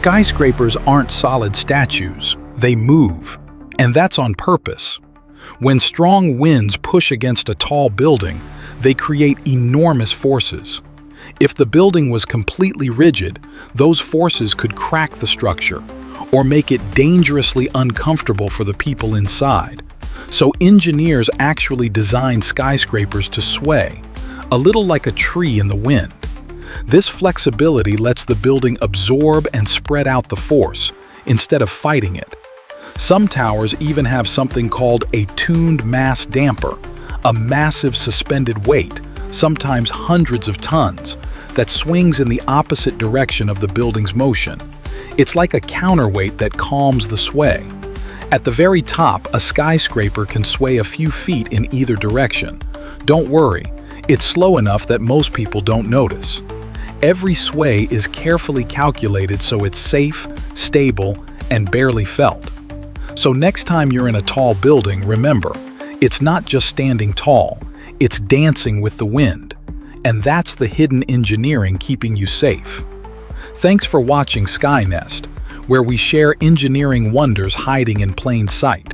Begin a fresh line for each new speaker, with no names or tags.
Skyscrapers aren't solid statues, they move, and that's on purpose. When strong winds push against a tall building, they create enormous forces. If the building was completely rigid, those forces could crack the structure or make it dangerously uncomfortable for the people inside. So engineers actually design skyscrapers to sway, a little like a tree in the wind. This flexibility lets the building absorb and spread out the force, instead of fighting it. Some towers even have something called a tuned mass damper, a massive suspended weight, sometimes hundreds of tons, that swings in the opposite direction of the building's motion. It's like a counterweight that calms the sway. At the very top, a skyscraper can sway a few feet in either direction. Don't worry, it's slow enough that most people don't notice. Every sway is carefully calculated so it's safe, stable, and barely felt. So next time you're in a tall building, remember, it's not just standing tall, it's dancing with the wind. And that's the hidden engineering keeping you safe. Thanks for watching Skynest, where we share engineering wonders hiding in plain sight.